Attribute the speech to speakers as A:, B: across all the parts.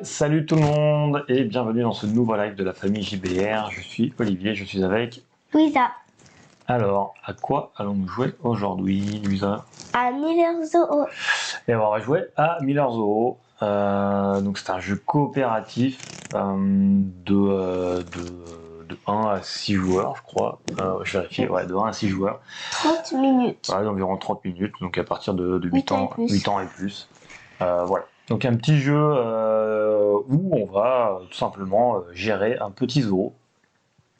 A: Salut tout le monde et bienvenue dans ce nouveau live de la famille JBR. Je suis Olivier, je suis avec...
B: Louisa.
A: Alors, à quoi allons-nous jouer aujourd'hui, Louisa?
B: À Miller Zoo.
A: Et on va jouer à Miller Zoo. Donc c'est un jeu coopératif de 1 à 6 joueurs, je crois. Je vérifie, ouais, de 1 à 6 joueurs.
B: 30 minutes.
A: Ouais, d'environ 30 minutes, donc à partir de 8 ans,
B: et plus.
A: 8 ans et plus. Voilà. Donc un petit jeu où on va tout simplement gérer un petit zoo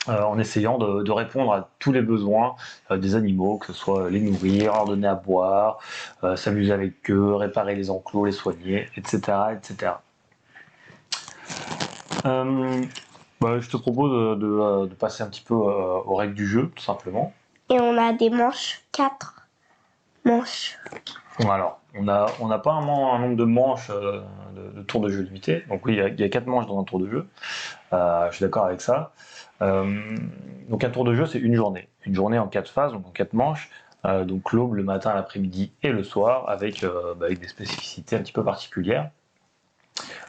A: en essayant de répondre à tous les besoins des animaux, que ce soit les nourrir, leur donner à boire, s'amuser avec eux, réparer les enclos, les soigner, etc. etc. Je te propose de passer un petit peu aux règles du jeu, tout simplement.
B: Et on a des manches, 4 manches.
A: Bon, alors, on n'a pas un nombre de manches de tours de jeu limité. Donc oui, il y a 4 manches dans un tour de jeu. Je suis d'accord avec ça. Donc un tour de jeu, c'est une journée. Une journée en 4 phases, donc en 4 manches. Donc l'aube, le matin, l'après-midi et le soir, avec des spécificités un petit peu particulières.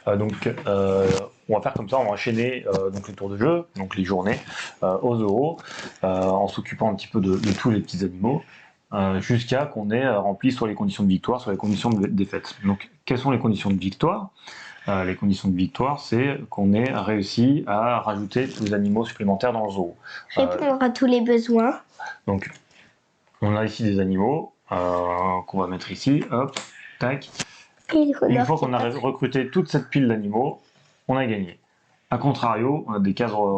A: On va faire comme ça, on va enchaîner donc les tours de jeu, donc les journées, au zoo, en s'occupant un petit peu de tous les petits animaux. Jusqu'à qu'on ait rempli soit les conditions de victoire, soit les conditions de défaite. Donc, quelles sont les conditions de victoire? Les conditions de victoire, c'est qu'on ait réussi à rajouter des animaux supplémentaires dans le zoo.
B: Répondre à tous les besoins.
A: Donc, on a ici des animaux qu'on va mettre ici, hop, tac. Une fois qu'on a recruté toute cette pile d'animaux, on a gagné. A contrario, on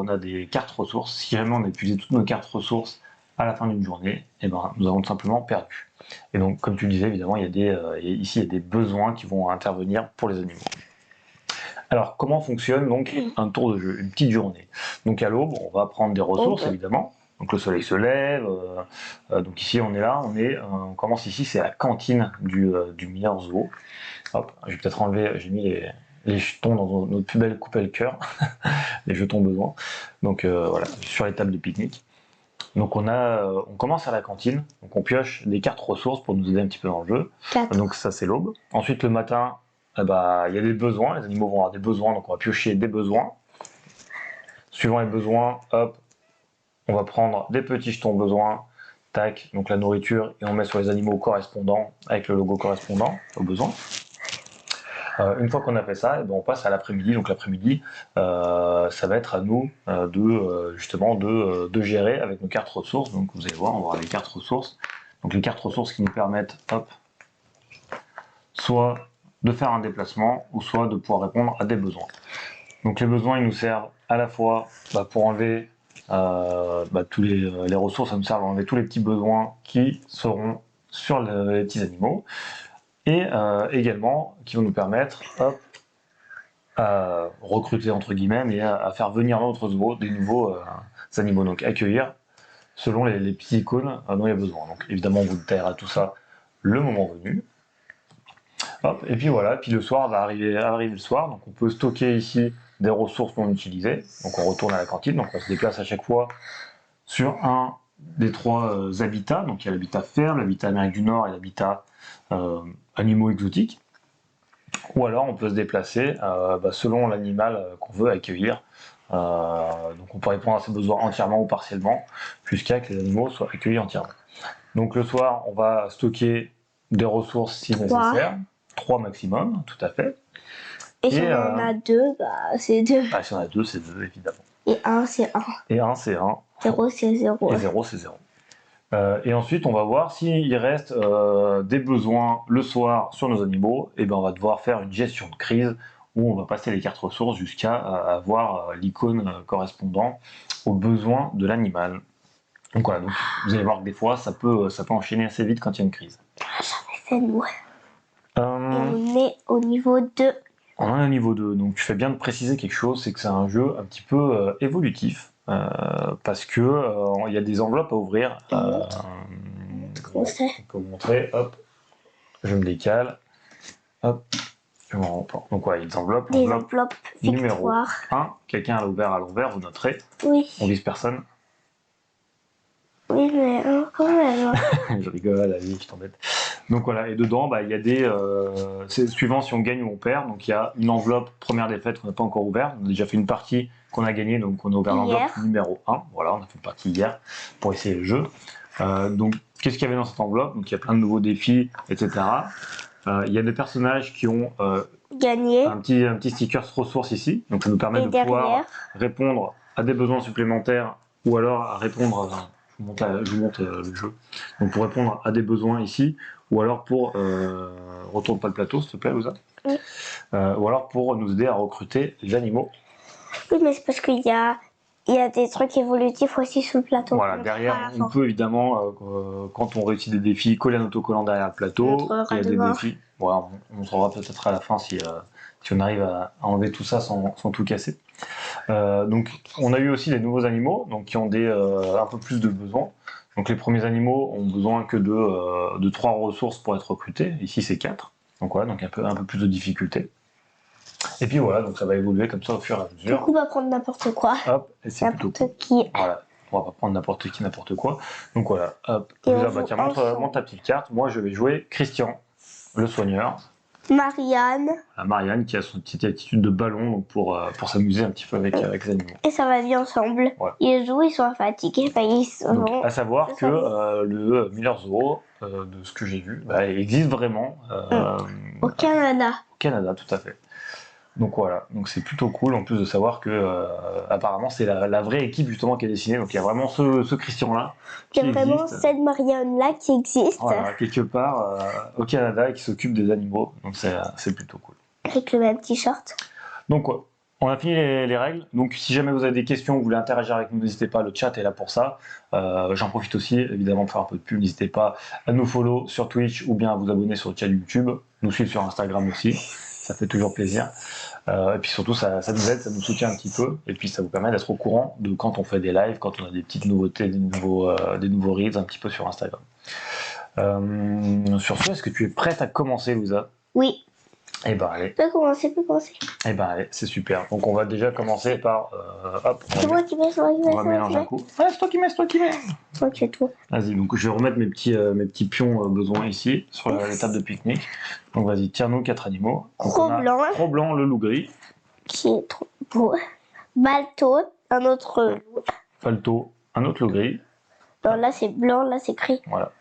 A: a des cartes ressources. Si jamais on a épuisé toutes nos cartes ressources à la fin d'une journée, eh ben, nous avons tout simplement perdu. Et donc, comme tu le disais, évidemment, ici, il y a des besoins qui vont intervenir pour les animaux. Alors, comment fonctionne donc un tour de jeu, une petite journée? Donc, à l'aube, on va prendre des ressources, évidemment. Donc, le soleil se lève. Donc, ici, on est là. On commence ici, c'est la cantine du Miller Zoo. Hop, je vais peut-être enlever, j'ai mis les jetons dans notre plus belle coupe à le cœur, les jetons besoin. Donc, voilà, sur les tables de pique-nique. Donc on commence à la cantine, donc on pioche des cartes ressources pour nous aider un petit peu dans le jeu.
B: 4.
A: Donc ça c'est l'aube. Ensuite le matin, il y a des besoins, les animaux vont avoir des besoins, donc on va piocher des besoins. Suivant les besoins, hop, on va prendre des petits jetons besoins, tac, donc la nourriture, et on met sur les animaux correspondants, avec le logo correspondant aux besoins. Une fois qu'on a fait ça, on passe à l'après-midi. Donc l'après-midi, ça va être à nous de gérer avec nos cartes ressources. Donc vous allez voir, on va avoir les cartes ressources. Donc les cartes ressources qui nous permettent, hop, soit de faire un déplacement, ou soit de pouvoir répondre à des besoins. Donc les besoins, ils nous servent à la fois pour enlever tous les ressources, ça nous sert à enlever tous les petits besoins qui seront sur les petits animaux. Et également qui vont nous permettre à recruter entre guillemets et à faire venir dans notre zoo des nouveaux animaux, donc accueillir selon les petits icônes dont il y a besoin. Donc évidemment on vous détaillera tout ça le moment venu. Hop, et puis voilà, puis le soir va arriver le soir, donc on peut stocker ici des ressources non utilisées, donc on retourne à la cantine, donc on se déplace à chaque fois sur un des 3 habitats, donc il y a l'habitat ferme, l'habitat Amérique du Nord et l'habitat animaux exotiques, ou alors on peut se déplacer selon l'animal qu'on veut accueillir. Donc on peut répondre à ses besoins entièrement ou partiellement jusqu'à ce que les animaux soient accueillis entièrement. Donc le soir, on va stocker des ressources si nécessaire, 3 maximum, tout à fait.
B: Et si on en a 2, c'est 2.
A: Si on en a 2, c'est 2, évidemment.
B: Et 1, c'est 1.
A: Et 1, c'est 1.
B: 0, c'est 0.
A: Et 0, c'est 0. Et ensuite, on va voir s'il reste des besoins le soir sur nos animaux. Et on va devoir faire une gestion de crise où on va passer les cartes ressources jusqu'à avoir l'icône correspondant aux besoins de l'animal. Donc voilà, donc, vous allez voir que des fois, ça peut enchaîner assez vite quand il y a une crise.
B: C'est nous. On est au niveau 2.
A: On est au niveau 2, donc tu fais bien de préciser quelque chose, c'est que c'est un jeu un petit peu évolutif. Parce que il y a des enveloppes à ouvrir.
B: Comment c'est ?
A: Je vais vous montrer. Hop, je me décale. Hop, je me remporte. Donc voilà, des enveloppes.
B: Des enveloppes
A: numéro 1. Quelqu'un a ouvert à l'envers, vous noterez.
B: Oui.
A: On vise personne.
B: Oui, mais quand même.
A: Je rigole, allez, je t'embête. Donc voilà, et dedans, il y a des... c'est suivant si on gagne ou on perd. Donc il y a une enveloppe première défaite qu'on n'a pas encore ouverte. On a déjà fait une partie qu'on a gagnée, donc on a ouvert l'enveloppe numéro 1. Voilà, on a fait une partie hier pour essayer le jeu. Donc qu'est-ce qu'il y avait dans cette enveloppe? Donc il y a plein de nouveaux défis, etc. Il y a des personnages qui ont
B: gagné
A: un petit sticker ressources ici. Donc ça nous permet de pouvoir répondre à des besoins supplémentaires ou alors à répondre... je vous montre le jeu. Donc pour répondre à des besoins ici, ou alors pour retourne pas le plateau, s'il te plaît, Louisa.
B: Oui.
A: Ou alors pour nous aider à recruter les animaux.
B: Oui, mais c'est parce qu'il y a des trucs évolutifs aussi sur le plateau.
A: Voilà, derrière, on peut évidemment, quand on réussit des défis, coller un autocollant derrière le plateau. Il y a des défis. Voilà, on saura peut-être à la fin si on arrive à enlever tout ça sans tout casser. Donc, on a eu aussi des nouveaux animaux, donc qui ont un peu plus de besoins. Donc, les premiers animaux ont besoin que de 3 ressources pour être recrutés. Ici, c'est 4. Donc voilà, donc un peu plus de difficulté. Et puis voilà, donc ça va évoluer comme ça au fur et à mesure.
B: Du coup, on va prendre n'importe quoi.
A: Hop, et c'est plutôt cool.
B: Qui.
A: Voilà, on va pas prendre n'importe qui, n'importe quoi. Donc voilà, hop. Tiens, montre ta petite carte. Moi, je vais jouer Christian, le soigneur.
B: Marianne.
A: Marianne qui a son petite attitude de ballon donc pour s'amuser un petit peu avec les animaux.
B: Et ça va bien ensemble. Voilà. Ils jouent, ils sont fatigués.
A: Donc, à savoir que le Miller Zoo, de ce que j'ai vu, existe vraiment.
B: Au Canada.
A: Au Canada, tout à fait. Donc voilà, donc c'est plutôt cool en plus de savoir que apparemment c'est la vraie équipe justement qui est dessinée. Donc il y a vraiment ce Christian là.
B: Il y a vraiment cette Marianne là qui existe.
A: Voilà, quelque part au Canada et qui s'occupe des animaux. Donc c'est plutôt cool.
B: Avec le même t-shirt.
A: Donc on a fini les règles. Donc si jamais vous avez des questions, vous voulez interagir avec nous, n'hésitez pas, le chat est là pour ça. J'en profite aussi évidemment pour faire un peu de pub. N'hésitez pas à nous follow sur Twitch ou bien à vous abonner sur le chat YouTube. Nous suivre sur Instagram aussi. Ça fait toujours plaisir. Et puis surtout, ça nous aide, ça nous soutient un petit peu. Et puis ça vous permet d'être au courant de quand on fait des lives, quand on a des petites nouveautés, des nouveaux reels un petit peu sur Instagram. Sur ce, est-ce que tu es prête à commencer, Louisa?
B: Oui.
A: Eh ben allez.
B: Peut commencer.
A: Eh ben allez, c'est super. Donc on va déjà commencer par... hop,
B: c'est moi qui mets,
A: on va mélanger un coup. Ouais, c'est toi qui mets.
B: Ok, toi.
A: Vas-y, donc je vais remettre mes petits pions besoins ici, sur la table de pique-nique. Donc vas-y, tire-nous 4 animaux. Cro-Blanc, le loup gris.
B: Qui est trop beau. Balto, un autre...
A: Balto, un autre loup gris.
B: Non, là c'est blanc, là c'est gris.
A: Voilà.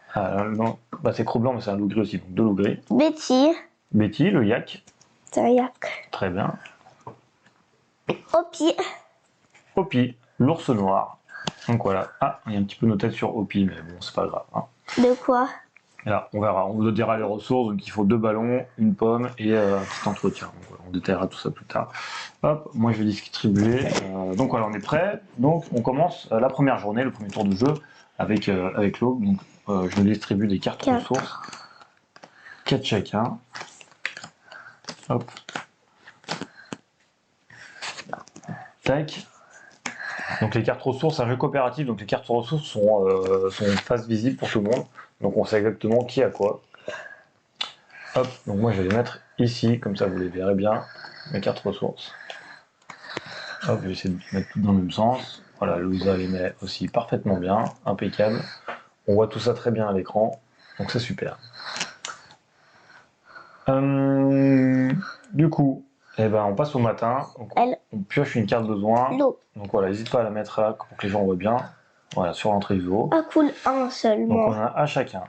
A: Non, c'est Cro-Blanc, mais c'est un loup gris aussi, donc 2 loups gris. Betty, le yak.
B: C'est un yak.
A: Très bien.
B: Opie,
A: l'ours noir. Donc voilà. Ah, il y a un petit peu nos têtes sur Opie, mais bon, c'est pas grave. Hein.
B: De quoi?
A: Alors, on verra. On vous dira les ressources. Donc, il faut 2 ballons, une pomme et un petit entretien. Donc, voilà, on détaillera tout ça plus tard. Hop, moi je vais distribuer. Donc voilà, on est prêt. Donc, on commence la première journée, le premier tour de jeu avec l'aube. Donc, je distribue des cartes ressources. 4 chacun. Hop. Tac. Donc les cartes ressources, c'est un jeu coopératif, donc les cartes ressources sont face visible pour tout le monde. Donc on sait exactement qui a quoi. Hop, donc moi je vais les mettre ici, comme ça vous les verrez bien, mes cartes ressources. Hop, je vais essayer de mettre tout dans le même sens. Voilà, Louisa les met aussi parfaitement bien, impeccable. On voit tout ça très bien à l'écran, donc c'est super. Du coup, on passe au matin. Donc, on pioche une carte besoin. Donc voilà, n'hésite pas à la mettre là pour que les gens voient bien. Voilà, sur l'entrée du zoo.
B: Ah cool, un seulement.
A: Donc on a un chacun.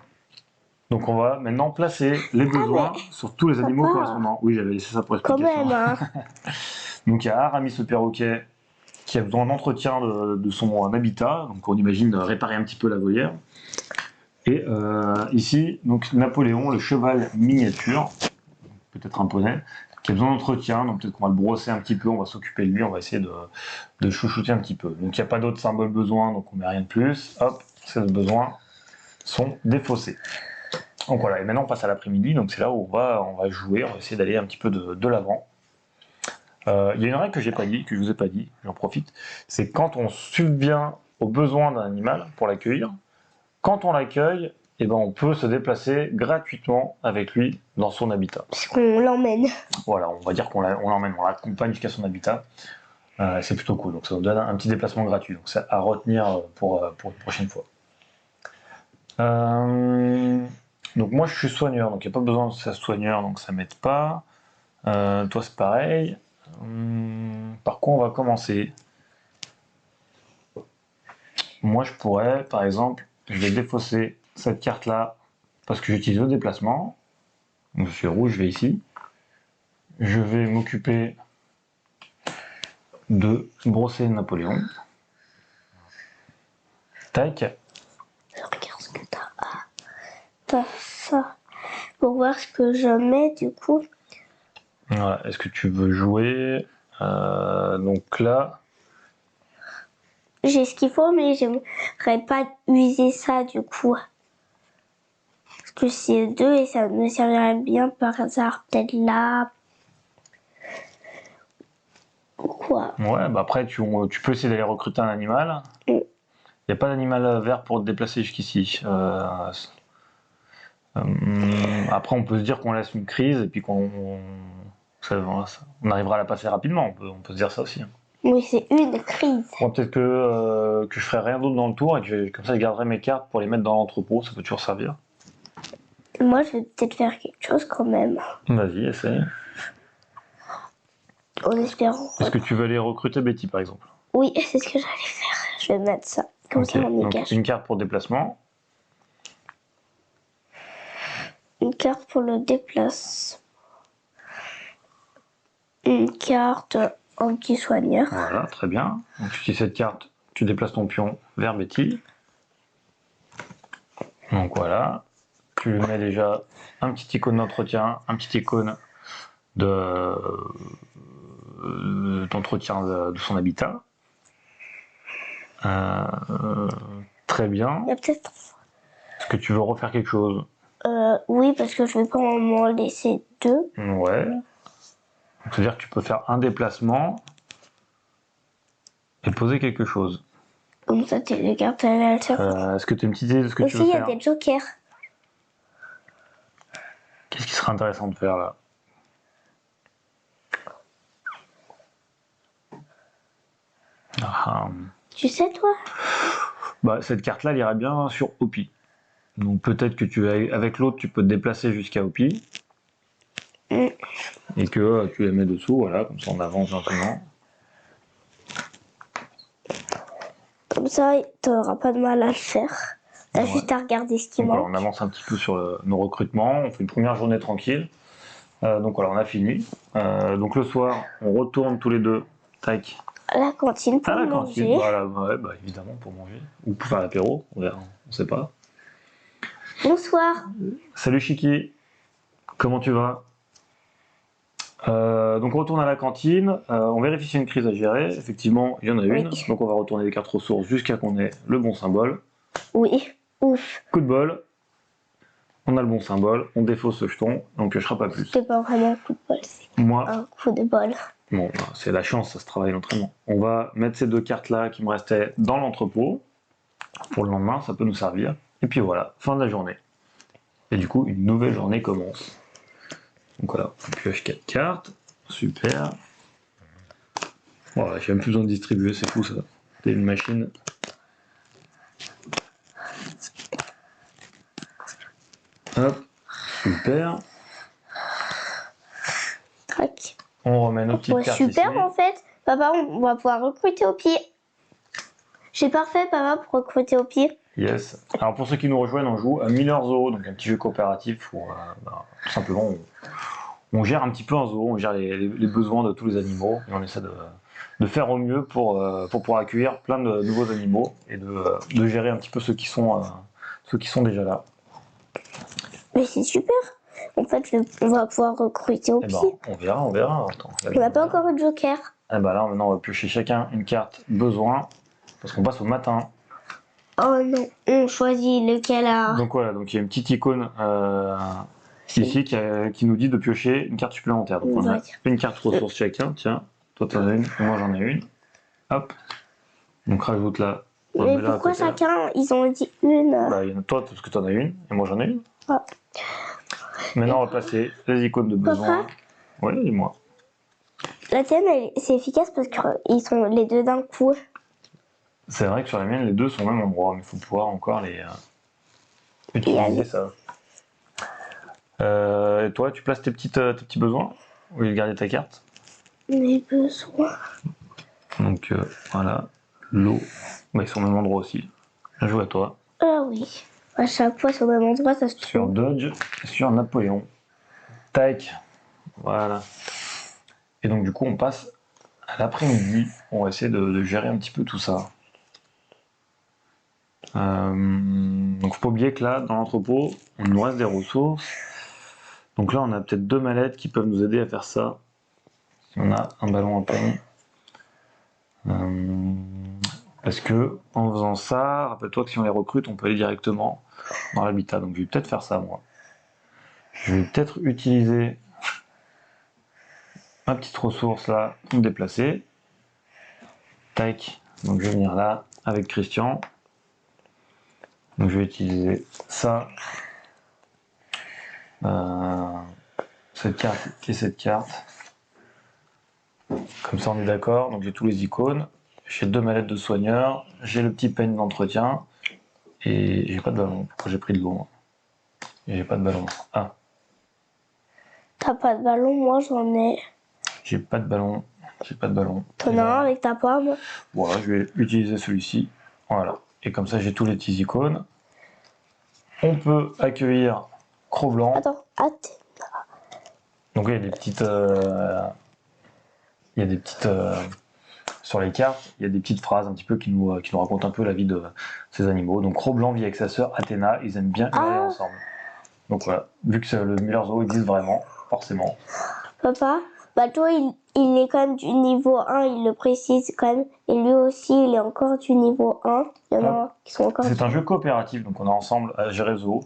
A: Donc on va maintenant placer les besoins sur tous les animaux correspondants. Oui, j'avais laissé ça pour l'explication.
B: Quand même, hein.
A: Donc il y a Aramis le perroquet qui a besoin d'entretien de son habitat. Donc on imagine réparer un petit peu la volière. Et ici, donc Napoléon, le cheval miniature, peut-être un poney, qui a besoin d'entretien, donc peut-être qu'on va le brosser un petit peu, on va s'occuper de lui, on va essayer de chouchouter un petit peu. Donc il n'y a pas d'autres symboles besoin, donc on met rien de plus. Hop, ces besoins sont défaussés. Donc voilà, et maintenant on passe à l'après-midi, donc c'est là où on va jouer, on va essayer d'aller un petit peu de l'avant. Il y a une règle que je vous ai pas dit, j'en profite, c'est quand on subvient aux besoins d'un animal pour l'accueillir, quand on l'accueille, on peut se déplacer gratuitement avec lui dans son habitat.
B: Parce qu'on l'emmène.
A: Voilà, on va dire qu'on l'emmène, on l'accompagne jusqu'à son habitat. C'est plutôt cool, donc ça nous donne un petit déplacement gratuit. Donc c'est à retenir pour une prochaine fois. Donc moi je suis soigneur, donc il n'y a pas besoin de ça soigneur, donc ça m'aide pas. Toi c'est pareil. Par quoi on va commencer? Moi je pourrais, par exemple, je vais défausser cette carte là parce que j'utilise le déplacement. Donc je suis rouge, je vais ici. Je vais m'occuper de brosser Napoléon. Tac.
B: Regarde ce que t'as. T'as ça. Pour voir ce que je mets du coup.
A: Voilà. Est-ce que tu veux jouer? Donc là,
B: J'ai ce qu'il faut, mais j'aimerais pas user ça du coup. Parce que c'est 2 et ça me servirait bien par hasard. Peut-être là. Quoi?
A: ouais, bah après tu peux essayer d'aller recruter un animal.
B: Mm.
A: Il n'y a pas d'animal vert pour te déplacer jusqu'ici. Après, on peut se dire qu'on laisse une crise et puis on arrivera à la passer rapidement. On peut se dire ça aussi. Hein.
B: Oui, c'est une crise.
A: Moi, peut-être que je ferai rien d'autre dans le tour et que comme ça, je garderai mes cartes pour les mettre dans l'entrepôt. Ça peut toujours servir.
B: Moi, je vais peut-être faire quelque chose quand même.
A: Vas-y, essaye.
B: En espérant.
A: Est-ce que tu veux aller recruter Betty, par exemple?
B: Oui, c'est ce que j'allais faire. Je vais mettre ça. Comme
A: Ok.
B: ça, on est
A: Donc,
B: caché.
A: une carte pour déplacement.
B: Une carte pour le déplacement. Une carte anti-soigneur.
A: Voilà, très bien. Donc, tu utilises cette carte, tu déplaces ton pion vers Betty. Donc voilà. Tu lui mets déjà un petit icône d'entretien, un petit icône d'entretien de son habitat. Très bien.
B: Il y a peut-être.
A: Est-ce que tu veux refaire quelque chose?
B: Oui, parce que je vais pas m'en laisser 2.
A: Ouais. C'est-à-dire que tu peux faire un déplacement et poser quelque chose.
B: Comme ça, les cartes, elles servent.
A: Est-ce que tu as une petite idée de ce que tu veux
B: Aussi, il y a
A: faire?
B: des jokers.
A: Qu'est-ce qui serait intéressant de faire là?
B: Tu sais, toi?
A: Bah, cette carte-là, elle irait bien sur Opi. Donc peut-être que avec l'autre, tu peux te déplacer jusqu'à Opi. Et que tu les mets dessous, voilà, comme ça on avance gentiment.
B: Comme ça, t'auras pas de mal à le faire. T'as juste à regarder ce qui
A: Donc
B: manque.
A: voilà, on avance un petit peu sur nos recrutements, on fait une première journée tranquille. Donc voilà, on a fini. Donc le soir, on retourne tous les deux, tac,
B: À la cantine pour
A: à la
B: manger.
A: cantine. Voilà, ouais, bah, évidemment pour manger. Ou pour faire l'apéro, on verra, on sait pas.
B: Bonsoir.
A: Salut Chiki, comment tu vas? Donc on retourne à la cantine, on vérifie si y a une crise à gérer. Effectivement, il y en a une.
B: Oui.
A: Donc on va retourner les cartes ressources jusqu'à qu'on ait le bon symbole.
B: Oui. Ouf.
A: Coup de bol, on a le bon symbole, on défausse ce jeton, donc je ne serai pas plus.
B: C'est pas vraiment un coup de bol, c'est
A: Moi,
B: un coup de bol.
A: bon, c'est la chance, ça se travaille l'entraînement. On va mettre ces deux cartes-là qui me restaient dans l'entrepôt. Pour le lendemain, ça peut nous servir. Et puis voilà, fin de la journée. Et du coup, une nouvelle journée commence. Donc voilà, on pioche 4 cartes. Super. Voilà, j'ai même plus besoin de distribuer, c'est fou ça. C'est une machine. Hop, super.
B: Trac.
A: On remet nos petites cartes
B: Super
A: ici.
B: en fait. Papa, on va pouvoir recruter au pied. J'ai parfait, papa, pour recruter au pied.
A: Yes. Alors pour ceux qui nous rejoignent, on joue à Miller Zoo, donc un petit jeu coopératif où tout simplement on gère un petit peu un zoo, on gère les besoins de tous les animaux et on essaie de faire au mieux pour pouvoir accueillir plein de nouveaux animaux et de gérer un petit peu ceux qui sont déjà là.
B: Mais c'est super. En fait, on va pouvoir recruter au
A: Eh
B: pied.
A: ben, on verra. Attends,
B: On n'a pas encore eu de joker.
A: Eh ben là, maintenant, on va piocher chacun une carte besoin parce qu'on passe au matin.
B: Oh non, on choisit lequel a.
A: Donc voilà, donc il y a une petite icône ici qui nous dit de piocher une carte supplémentaire. Donc on a une carte ressource chacun, tiens, toi t'en as une, et moi j'en ai une. Hop, donc rajoute là.
B: Mais pourquoi chacun, ils ont dit une?
A: Bah, il y en a toi parce que t'en as une, et moi j'en ai une.
B: Ah.
A: Maintenant on va placer les icônes de besoin. Ouais, dis-moi.
B: La tienne, c'est efficace parce qu'ils sont les deux d'un coup.
A: C'est vrai que sur la mienne, les deux sont au même endroit, mais il faut pouvoir encore les utiliser ça. Et toi, tu places tes petits besoins au lieu de garder ta carte.
B: Mes besoins.
A: Donc voilà, l'eau, bah, ils sont au même endroit aussi. Bien joué à toi.
B: Ah oui. À chaque fois, sur le même endroit, ça se
A: Sur
B: trouve.
A: Dodge et sur Napoléon. Tac, voilà. Et donc du coup, on passe à l'après-midi. On va essayer de gérer un petit peu tout ça. Donc faut pas oublier que là, dans l'entrepôt, il nous reste des ressources. Donc là, on a peut-être 2 mallettes qui peuvent nous aider à faire ça. Si on a un ballon en peigne. Parce que en faisant ça, rappelle-toi que si on les recrute, on peut aller directement dans l'habitat. Donc je vais peut-être faire ça moi. Je vais peut-être utiliser ma petite ressource là pour me déplacer. Tac. Donc je vais venir là avec Christian. Donc je vais utiliser ça. Cette carte et cette carte. Comme ça on est d'accord. Donc j'ai tous les icônes. J'ai 2 mallettes de soigneur. J'ai le petit peigne d'entretien. Et j'ai pas de ballon. Pourquoi j'ai pris de l'eau? Et j'ai pas de ballon. Ah.
B: T'as pas de ballon, moi j'en ai.
A: J'ai pas de ballon. J'ai pas de ballon.
B: T'en as un avec ta pomme?
A: Voilà, je vais utiliser celui-ci. Voilà. Et comme ça, j'ai tous les petits icônes. On peut accueillir Cro-Blanc.
B: Attends,
A: Donc il y a des petites. Il y a des petites. Sur les cartes, il y a des petites phrases un petit peu qui nous racontent un peu la vie de ces animaux. Donc Cro-Blanc vit avec sa sœur Athéna. Ils aiment bien hurler ensemble. Donc voilà, vu que le Miller Zoo existe vraiment, forcément.
B: Papa, bah toi, il est quand même du niveau 1, il le précise quand même. Et lui aussi, il est encore du niveau 1. Il y en a qui sont encore...
A: C'est un jeu coopératif, donc on est ensemble à gérer le zoo.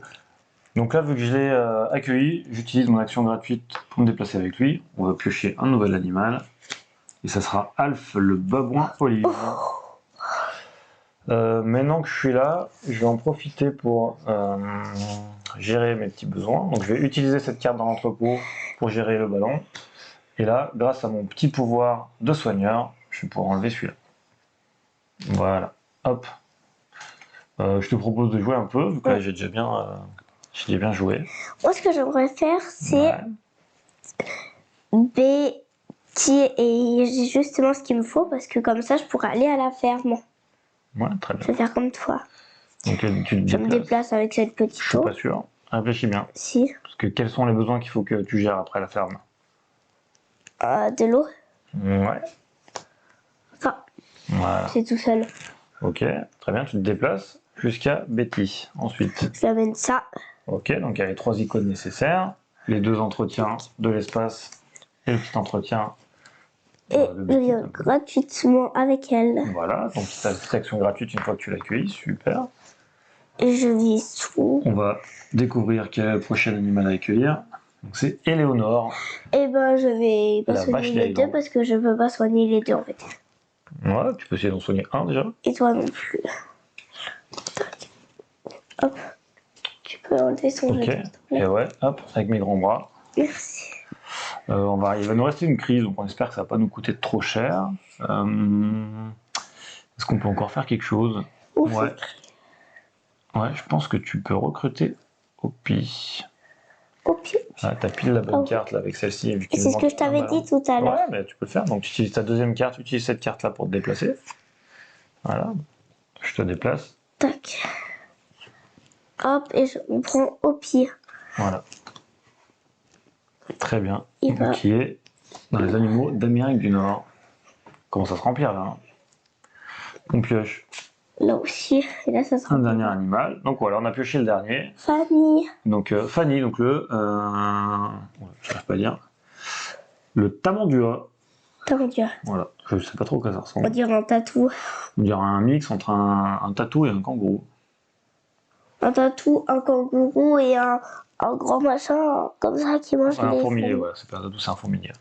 A: Donc là, vu que je l'ai accueilli, j'utilise mon action gratuite pour me déplacer avec lui. On va piocher un nouvel animal. Et ça sera Alf, le babouin olive. Maintenant que je suis là, je vais en profiter pour gérer mes petits besoins. Donc je vais utiliser cette carte dans l'entrepôt pour gérer le ballon. Et là, grâce à mon petit pouvoir de soigneur, je vais pouvoir enlever celui-là. Voilà, hop. Je te propose de jouer un peu, vu que là j'ai déjà bien joué.
B: Moi, ce que j'aimerais faire, c'est Betty, et j'ai justement ce qu'il me faut, parce que comme ça, je pourrais aller à la ferme.
A: Ouais, très bien.
B: Je vais faire comme toi.
A: Donc tu te
B: Je me déplace avec cette petite
A: Je suis
B: eau.
A: pas sûr. Réfléchis bien.
B: Si.
A: Parce que quels sont les besoins qu'il faut que tu gères après la ferme?
B: De l'eau.
A: Ouais.
B: Enfin,
A: Voilà.
B: c'est tout seul.
A: Ok, très bien, tu te déplaces jusqu'à Betty. Ensuite.
B: Je l'amène ça.
A: Ok, donc il y a les 3 icônes nécessaires. Les 2 entretiens de l'espace et le petit entretien.
B: Et je viens gratuitement avec elle.
A: Voilà, donc tu as une petite action gratuite une fois que tu l'accueilles, super.
B: Et je vis tout.
A: On va découvrir quel est le prochain animal à accueillir. Donc c'est Éléonore.
B: Et ben je vais pas
A: La
B: soigner
A: vache
B: les deux
A: d'Aïdan.
B: parce que je peux pas soigner les deux en fait.
A: Ouais, tu peux essayer d'en soigner un déjà.
B: Et toi non plus. Hop. Tu peux enlever son
A: Ok,
B: jeu.
A: et ouais, hop, avec mes grands bras.
B: Merci.
A: Il va nous rester une crise, donc on espère que ça va pas nous coûter trop cher. Est-ce qu'on peut encore faire quelque chose?
B: Ouf.
A: Ouais. Ouais, je pense que tu peux recruter Opi.
B: Opi.
A: Ah, t'as pile la bonne carte là avec celle-ci.
B: C'est ce que je t'avais dit tout à l'heure.
A: Ouais, mais tu peux le faire. Donc tu utilises ta deuxième carte, utilise cette carte là pour te déplacer. Voilà. Je te déplace.
B: Tac. Hop, et on prend Opi.
A: Voilà. Très bien.
B: Et
A: donc, qui est dans les animaux d'Amérique du Nord. Commence à se remplir là. Hein. On pioche.
B: Là aussi. Et là, ça sera
A: Un dernier animal. Donc voilà, on a pioché le dernier.
B: Fanny.
A: Donc Fanny, donc j'arrive pas à dire. Le tamandua.
B: Tamandua.
A: Voilà, je sais pas trop à quoi ça ressemble.
B: On dirait un tatou.
A: On dirait un mix entre un tatou et un kangourou.
B: Un tatou, un kangourou et un grand machin comme ça qui mange
A: Un
B: les
A: fourmilier,
B: feuilles.
A: ouais, c'est pas un tatou, c'est un fourmilier.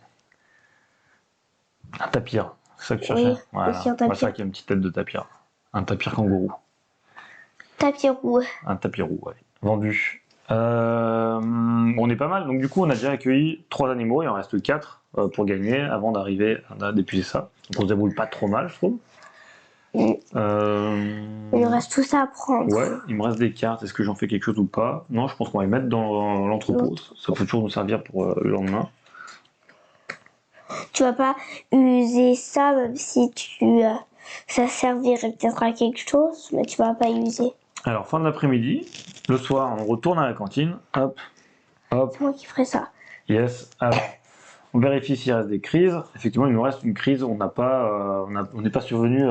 A: Un tapir, c'est ça que tu
B: Oui,
A: cherchais? Voilà,
B: aussi un tapir.
A: c'est ça qui a une petite tête de tapir. Un tapir kangourou.
B: Tapirou.
A: Un tapirou, ouais. Vendu. On est pas mal, donc du coup on a déjà accueilli 3 animaux, il en reste 4 pour gagner avant d'arriver à d'épuiser ça. Donc on se débrouille pas trop mal, je trouve.
B: Il nous reste tout ça à prendre.
A: Ouais, il me reste des cartes. Est-ce que j'en fais quelque chose ou pas? Non, je pense qu'on va les mettre dans l'entrepôt. Ça peut toujours nous servir pour le lendemain.
B: Tu vas pas user ça, même si ça servirait peut-être à quelque chose, mais tu vas pas user.
A: Alors, fin de l'après-midi, le soir, on retourne à la cantine. Hop, hop.
B: C'est moi qui ferai ça.
A: Yes. Alors, on vérifie s'il reste des crises. Effectivement, il nous reste une crise. On n'est pas survenu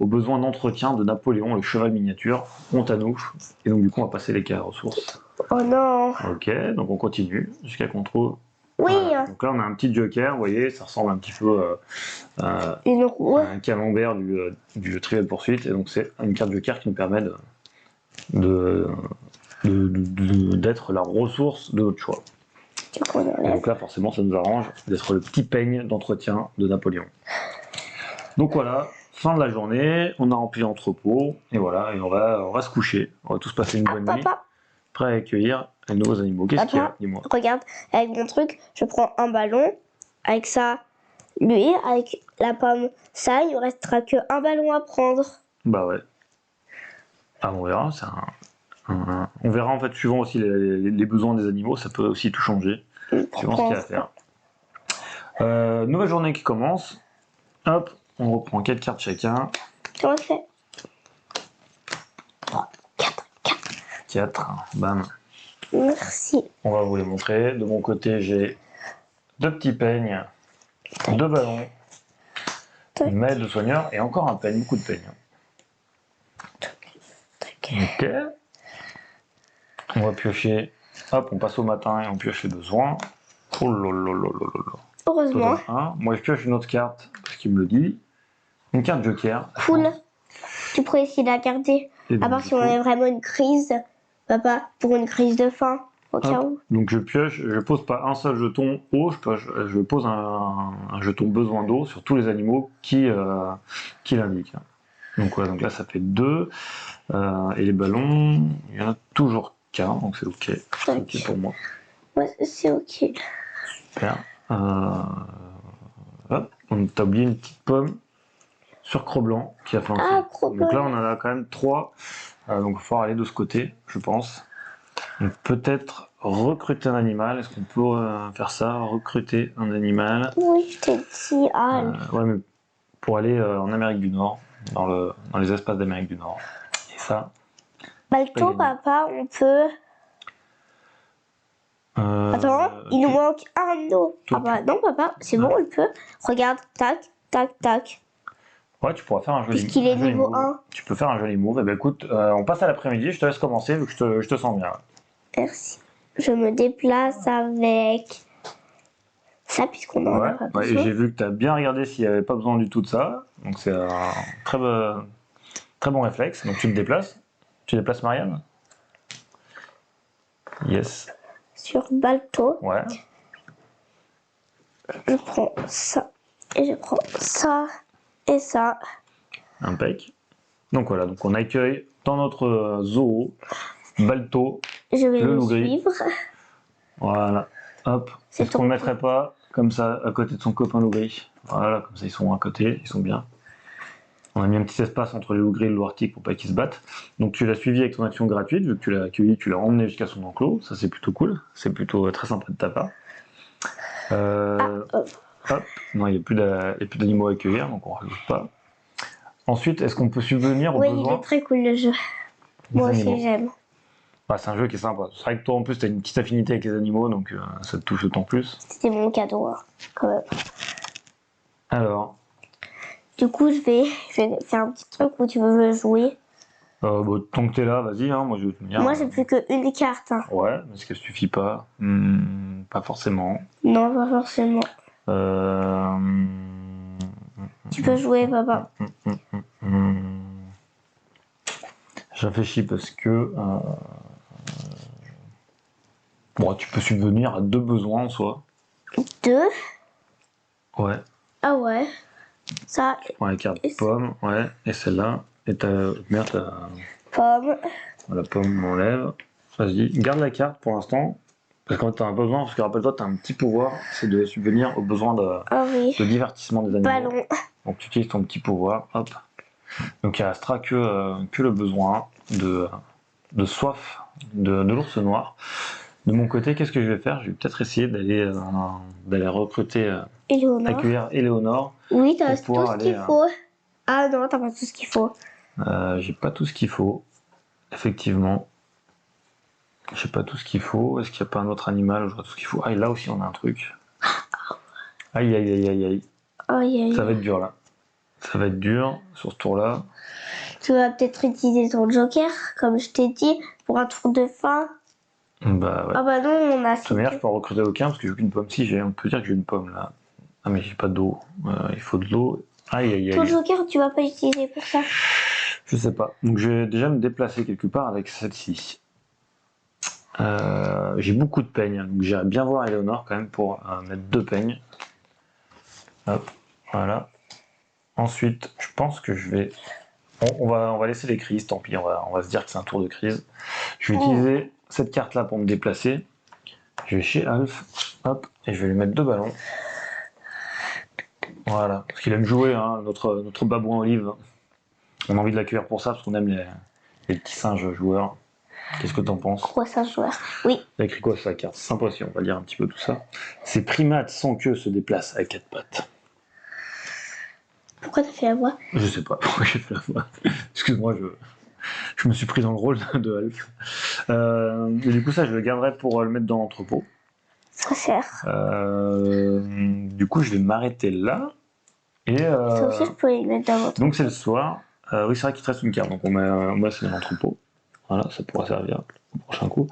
A: aux besoins d'entretien de Napoléon, le cheval miniature. Honte à nous. Et donc, du coup, on va passer les cas ressources.
B: Oh non.
A: Ok, donc on continue jusqu'à qu'on trouve.
B: Oui.
A: Voilà. Donc là, on a un petit joker. Vous voyez, ça ressemble un petit peu
B: Une roue.
A: à un camembert du Trivial Poursuite. Et donc, c'est une carte joker qui nous permet d'être la ressource de notre choix.
B: Du coup, on
A: Et
B: enlève.
A: donc là, forcément, ça nous arrange d'être le petit peigne d'entretien de Napoléon. Donc voilà, fin de la journée, on a rempli l'entrepôt, et voilà, et on va se coucher. On va tous passer une bonne nuit,
B: Papa,
A: prêts à accueillir les nouveaux animaux. Qu'est-ce qu'il y a? Dis-moi.
B: regarde, avec mon truc, je prends un ballon. Avec ça, lui, avec la pomme, ça, il ne restera qu'un ballon à prendre.
A: Bah ouais. Ah, on verra, on verra en fait, suivant aussi les besoins des animaux, ça peut aussi tout changer, suivant ce qu'il y a à faire. Nouvelle journée qui commence. Hop, on reprend 4 cartes chacun.
B: Comment on fait?
A: 4, bam.
B: Merci.
A: On va vous les montrer. De mon côté, j'ai 2 petits peignes, 2 ballons, une maille de soigneur et encore un peigne, beaucoup de peignes. Ok. On va piocher. Hop, on passe au matin et on pioche les besoins. Oh là.
B: Heureusement.
A: Moi, je pioche une autre carte parce qu'il me le dit. Une carte joker.
B: Cool. Tu pourrais essayer de la garder.
A: Et
B: À
A: donc,
B: part
A: du
B: si on
A: coup,
B: a vraiment une crise, papa, pour une crise de faim, au cas où.
A: donc je pioche, je pose pas un seul jeton eau, je pose un jeton besoin d'eau sur tous les animaux qui l'indiquent. Donc voilà, donc là ça fait 2. Et les ballons, il y en a toujours qu'un, donc c'est ok. C'est ok pour moi.
B: Ouais, c'est ok.
A: Super. Hop, on t'a oublié une petite pomme sur Cro-Blanc qui a flanqué.
B: Ah, Cro-Blanc.
A: Donc là on en a quand même 3. Donc il va falloir aller de ce côté, je pense. Donc peut-être recruter un animal. Est-ce qu'on peut faire ça? Recruter un animal.
B: Oui, je t'ai dit.
A: Ouais, mais pour aller en Amérique du Nord, dans les espaces d'Amérique du Nord. Et ça.
B: Balto, papa, on peut. Attends, il nous manque un autre. Ah bah non, papa, c'est bon, on le peut. Regarde, tac, tac, tac.
A: Ouais, tu pourras faire un joli
B: Puisqu'il est niveau 1.
A: Tu peux faire un joli move. Eh ben écoute, on passe à l'après-midi, je te laisse commencer vu que je te sens bien.
B: Merci. Je me déplace avec ça, puisqu'on en a pas
A: Et
B: besoin.
A: j'ai vu que tu as bien regardé s'il n'y avait pas besoin du tout de ça. Donc c'est un très bon réflexe. Donc tu te déplaces. Tu déplaces Marianne? Yes.
B: Sur Balto,
A: Ouais.
B: je prends ça, et je prends ça, et ça.
A: Impec. Donc voilà, donc on accueille dans notre zoo Balto.
B: Je vais
A: Le
B: le
A: loup gris.
B: suivre.
A: Voilà. Hop. Est-ce qu'on ne le mettrait pas comme ça à côté de son copain loup gris? Voilà, comme ça ils sont à côté, ils sont bien. On a mis un petit espace entre les loups gris et le loup arctique pour pas qu'ils se battent. Donc tu l'as suivi avec ton action gratuite, vu que tu l'as accueilli, tu l'as emmené jusqu'à son enclos. Ça c'est plutôt cool, c'est plutôt très sympa de ta part. Hop, non, il n'y a plus d'animaux à accueillir, donc on ne rajoute pas. Ensuite, est-ce qu'on peut subvenir aux
B: Oui,
A: besoins
B: il est très cool le jeu. Moi aussi
A: animaux?
B: j'aime.
A: Bah, c'est un jeu qui est sympa. C'est vrai que toi en plus tu as une petite affinité avec les animaux, donc ça te touche d'autant plus.
B: C'était mon cadeau, hein, quand même.
A: Alors,
B: Du coup, je vais faire un petit truc où tu veux jouer.
A: bah, tant que t'es là, vas-y, hein, moi je vais tenir.
B: Moi, j'ai plus qu'une carte. Hein.
A: Ouais, mais est-ce qu'elle suffit pas? Pas forcément.
B: Non, pas forcément. Tu peux jouer, papa.
A: Je réfléchis parce que bon, tu peux subvenir à 2 besoins en soi.
B: 2.
A: Ouais.
B: Ah ouais. Ça.
A: Ouais, la carte pomme, ouais, et celle-là. Et merde,
B: Pomme.
A: la pomme, on enlève. Vas-y, garde la carte pour l'instant. Parce qu'en fait, t'as un besoin, parce que rappelle-toi, t'as un petit pouvoir, c'est de subvenir aux besoins de divertissement des animaux.
B: Ballon.
A: Donc tu utilises ton petit pouvoir, hop. Donc il ne restera que le besoin de soif de l'ours noir. De mon côté, qu'est-ce que je vais faire? Je vais peut-être essayer d'aller recruter,
B: Éléonore.
A: accueillir Éléonore.
B: Oui, t'as
A: pour
B: tout
A: pouvoir
B: ce qu'il
A: aller,
B: faut. Ah non, t'as pas tout ce qu'il faut.
A: J'ai pas tout ce qu'il faut, effectivement. J'ai pas tout ce qu'il faut. Est-ce qu'il n'y a pas un autre animal où j'aurai tout ce qu'il faut? Ah, et là aussi on a un truc. Aïe aïe aïe aïe aïe.
B: Aïe, aïe.
A: Ça va être dur là. Ça va être dur sur ce tour-là.
B: Tu vas peut-être utiliser ton joker, comme je t'ai dit, pour un tour de fin.
A: Bah ouais.
B: Ah bah non, on a
A: De toute manière, je peux en recruter aucun parce que j'ai aucune pomme. Si, on peut dire que j'ai une pomme là. Ah, mais j'ai pas d'eau. Il faut de l'eau. Aïe aïe
B: Ton
A: aïe.
B: joker, tu vas pas l'utiliser pour ça.
A: Je sais pas. Donc je vais déjà me déplacer quelque part avec celle-ci. J'ai beaucoup de peignes, donc j'irai bien voir Éléonore quand même pour mettre 2 peignes. Hop, voilà. Ensuite, je pense que je vais... on va laisser les crises, tant pis, on va se dire que c'est un tour de crise. Je vais utiliser cette carte-là pour me déplacer. Je vais chez Alf, hop, et je vais lui mettre 2 ballons. Voilà, parce qu'il aime jouer, hein, notre babouin Olive. On a envie de l'accueillir pour ça, parce qu'on aime les petits singes joueurs. Qu'est-ce que t'en penses?
B: Quoi ça, joueur? Oui.
A: Il a écrit quoi sur la carte? C'est sympa aussi, on va lire un petit peu tout ça. Ces primates sans queue se déplacent à 4 pattes.
B: Pourquoi t'as fait la voix?
A: Je sais pas pourquoi j'ai fait la voix. Excuse-moi, je me suis pris dans le rôle de Alf. Et du coup, ça, je le garderai pour le mettre dans l'entrepôt.
B: Ça sert.
A: Du coup, je vais m'arrêter là. Et
B: Ça aussi, je peux les mettre dans votre.
A: donc, c'est le soir. Oui, c'est vrai qu'il te reste une carte, donc on met ça dans l'entrepôt. Voilà, ça pourra servir au prochain coup.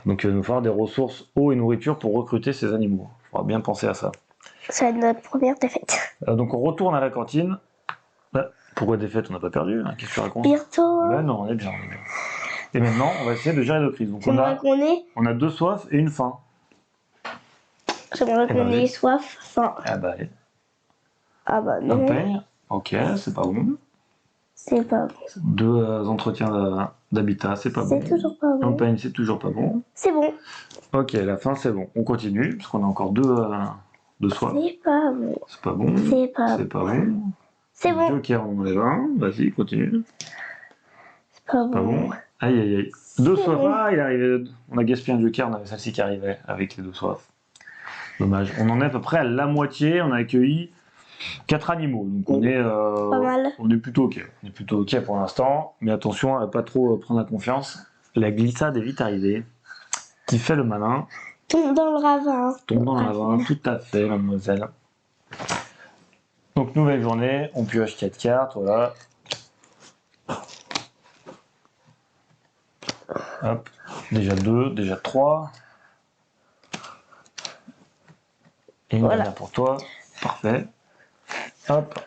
A: Donc, il va nous falloir des ressources, eau et nourriture pour recruter ces animaux. Il faudra bien penser à ça.
B: Ça va être notre première défaite.
A: Donc, on retourne à la cantine. Pourquoi défaite? On n'a pas perdu, hein. Qu'est-ce que tu racontes?
B: Bientôt.
A: Ben non, on est bien. Et maintenant, on va essayer de gérer nos crises. Donc, on a 2 soifs et une faim.
B: J'aimerais qu'on ait soif, faim.
A: Ah bah, allez.
B: Ah bah non.
A: Un peigne. Ok, c'est pas bon.
B: C'est pas bon.
A: 2 entretiens d'habitat, c'est pas bon.
B: C'est toujours pas bon.
A: Un peigne, c'est toujours pas bon.
B: C'est bon.
A: Ok, la fin, c'est bon. On continue, parce qu'on a encore 2 soifs.
B: C'est pas bon.
A: C'est pas bon.
B: C'est pas
A: bon.
B: C'est bon.
A: Joker, on enlève un. Vas-y, continue.
B: C'est pas bon.
A: Pas bon. Aïe, aïe, aïe. 2 soifs. Ah, il arrivait. On a gaspillé un Joker, on avait celle-ci qui arrivait avec les 2 soifs. Dommage. On en est à peu près à la moitié. On a accueilli 4 animaux. Donc on est,
B: pas mal.
A: On est plutôt ok. On est plutôt ok pour l'instant. Mais attention à ne pas trop prendre la confiance. La glissade est vite arrivée. Qui fait le malin?
B: Tombe dans le ravin.
A: Tombe dans le ravin, tout à fait, mademoiselle. Donc nouvelle journée, on pioche 4 cartes, voilà. Hop, déjà 2, déjà 3. Et une dernière pour toi, parfait. Hop.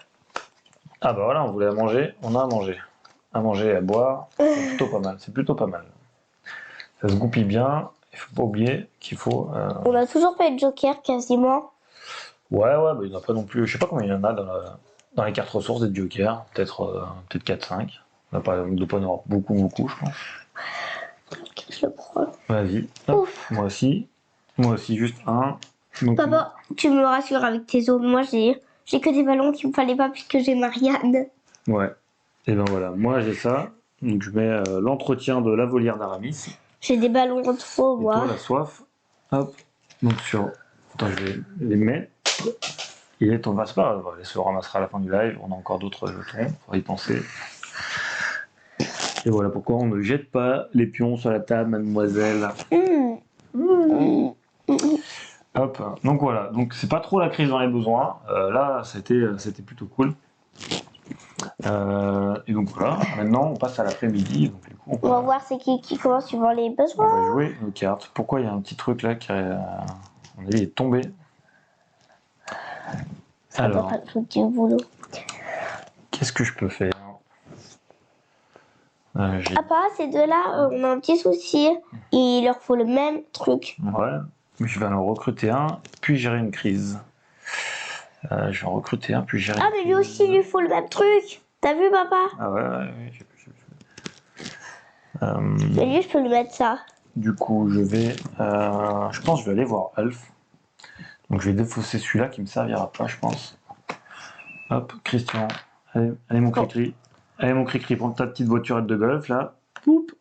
A: Ah bah voilà, on voulait à manger, on a à manger. À manger et à boire, c'est plutôt pas mal, c'est plutôt pas mal. Ça se goupille bien, il faut pas oublier qu'il faut...
B: On a toujours pas eu de joker quasiment.
A: Ouais, bah, il n'y en a pas non plus, je sais pas combien il y en a dans les cartes ressources des jokers, peut-être 4-5. On n'a pas de pas en avoir beaucoup, je pense.
B: Je le prends.
A: Vas-y, moi aussi, juste un. Donc,
B: Papa, tu me rassures avec tes os. Moi, j'ai que des ballons qu'il me fallait pas puisque j'ai Marianne.
A: Ouais, et ben voilà, moi j'ai ça. Donc je mets l'entretien de la volière d'Aramis.
B: J'ai des ballons de trop, moi.
A: Et toi, la soif. Hop, donc sur... Attends, je vais les mettre. Il est temps, c'est pas grave, on se le ramassera à la fin du live. On a encore d'autres jetons, faudra y penser. Et voilà pourquoi on ne jette pas les pions sur la table, mademoiselle. Hop, donc voilà, donc c'est pas trop la crise dans les besoins. Là, c'était plutôt cool. Et donc voilà, maintenant on passe à l'après-midi. Donc du coup,
B: on va voir c'est qui commence suivant les besoins.
A: On va jouer nos cartes. Pourquoi il y a un petit truc là qui il est tombé?
B: Ça alors, pas tout du boulot.
A: Qu'est-ce que je peux faire?
B: Papa, ces deux-là, on a un petit souci. Il leur faut le même truc.
A: Ouais, je vais en recruter un, puis gérer une crise. Je vais en recruter un, puis gérer une crise.
B: Mais lui aussi, il lui faut le même truc. T'as vu, papa?
A: Ah ouais, j'ai
B: Mais lui, je peux lui mettre ça.
A: Du coup, je pense que je vais aller voir Alf. Donc je vais défausser celui-là qui me servira pas, je pense. Hop, Christian, Allez mon cri-cri. Allez mon cri-cri, prends ta petite voiturette de golf là. Oup.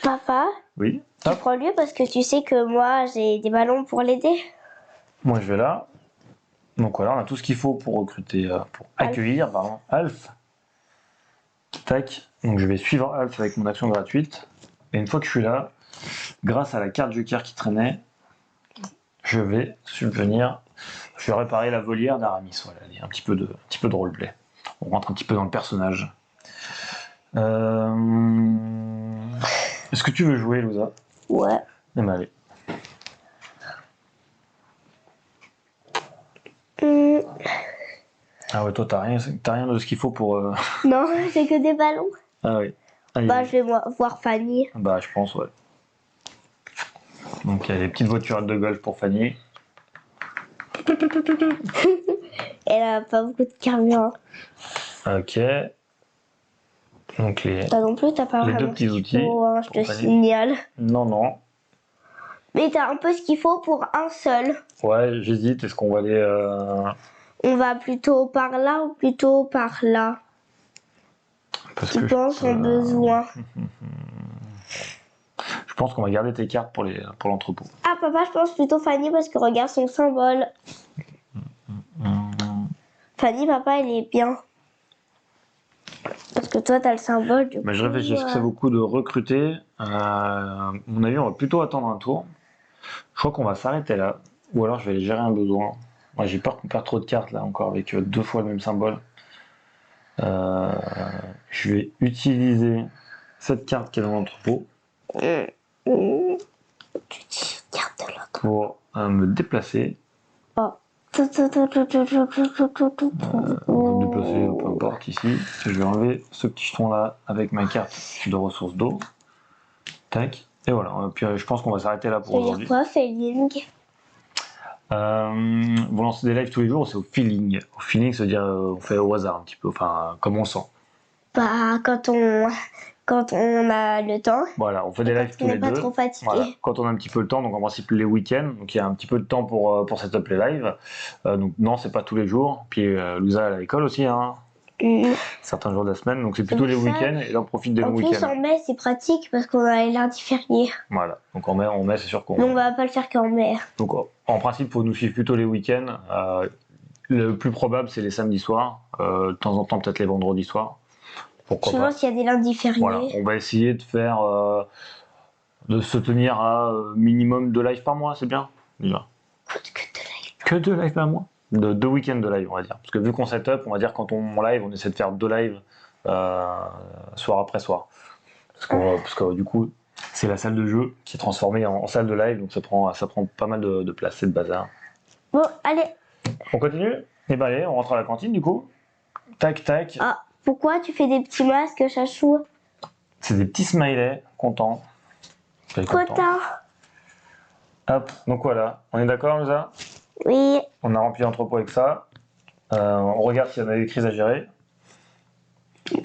B: Papa,
A: Oui.
B: tu prends lui parce que tu sais que moi j'ai des ballons pour l'aider.
A: Moi je vais là. Donc voilà, on a tout ce qu'il faut pour recruter, pour accueillir, pardon, Alf. Tac. Donc je vais suivre Alf avec mon action gratuite. Et une fois que je suis là, grâce à la carte Joker qui traînait, je vais subvenir. Je vais réparer la volière d'Aramis. Voilà, il y a un petit peu de roleplay. On rentre un petit peu dans le personnage. Est-ce que tu veux jouer, Louisa?
B: Ouais.
A: Eh ben, allez. Ah ouais, toi t'as rien de ce qu'il faut pour.
B: Non, c'est que des ballons.
A: Ah oui. Allez,
B: Bah, je vais voir Fanny.
A: bah je pense, ouais. Donc il y a les petites voitures de golf pour Fanny.
B: Elle a pas beaucoup de carburant.
A: Ok. Donc
B: Toi non plus, t'as pas
A: les
B: vraiment
A: deux petits
B: ce qu'il
A: outils
B: faut, hein, je te
A: pour Fanny.
B: signale.
A: Non.
B: Mais t'as un peu ce qu'il faut pour un seul.
A: Ouais, j'hésite. Est-ce qu'on va aller.
B: On va plutôt par là ou plutôt par là?
A: Parce
B: Tu
A: que
B: penses en besoin?
A: je pense qu'on va garder tes cartes pour l'entrepôt.
B: Ah, papa, je pense plutôt Fanny parce que regarde son symbole. Fanny, papa, il est bien. Parce que toi, t'as le symbole du
A: Mais je
B: coup,
A: réfléchis, est-ce que ça vaut le coup de recruter À mon avis, on va plutôt attendre un tour. Je crois qu'on va s'arrêter là. Ou alors je vais aller gérer un besoin. Moi, j'ai peur qu'on perde trop de cartes là encore avec 2 fois le même symbole. Je vais utiliser cette carte qui est dans l'entrepôt
B: Tu dis, garde de l'autre.
A: pour me déplacer.
B: Oh.
A: Me déplacer, peu importe, ici. Je vais enlever ce petit jeton là avec ma carte de ressources d'eau. Tac. Et voilà. Puis je pense qu'on va s'arrêter là pour
B: Tu veux dire
A: aujourd'hui.
B: quoi, feeling?
A: Vous lancez des lives tous les jours, c'est au feeling. Au feeling, ça veut dire on fait au hasard un petit peu, enfin comme on sent.
B: Bah, quand on a le temps.
A: Voilà, on fait des lives tous
B: On
A: les
B: n'est pas
A: deux.
B: trop fatigué.
A: Voilà. Quand on a un petit peu le temps, donc en principe les week-ends, donc il y a un petit peu de temps pour setup les lives. Donc non, c'est pas tous les jours. Puis Louisa elle a l'école aussi, hein, certains jours de la semaine, donc c'est plutôt les week-ends et là on profite des
B: En
A: longs
B: plus,
A: week-ends.
B: en mai, c'est pratique parce qu'on a les lundis fériés.
A: Voilà, donc en mai c'est sûr qu'on.
B: Mais on va pas le faire qu'en mai.
A: Donc en principe, faut nous suivre plutôt les week-ends. Le plus probable, c'est les samedis soirs. De temps en temps, peut-être les vendredis soirs. Pourquoi
B: Souvent,
A: pas.
B: s'il y a des lundis fériés.
A: Voilà, on va essayer de faire, de se tenir à minimum 2 lives par mois, c'est bien déjà. Que 2 lives par mois. 2 week-ends de live, on va dire. Parce que vu qu'on setup, on va dire quand on live, on essaie de faire 2 lives soir après soir. Parce que du coup, c'est la salle de jeu qui est transformée en salle de live, donc ça prend pas mal de place, c'est de bazar.
B: Bon, allez.
A: On continue? Eh ben allez, on rentre à la cantine du coup. Tac tac.
B: Ah, pourquoi tu fais des petits masques, Chachou?
A: C'est des petits smileys, contents.
B: Cotin.
A: Hop, donc voilà. On est d'accord, Louisa?
B: Oui.
A: On a rempli l'entrepôt avec ça. On regarde s'il y en a des crises à gérer.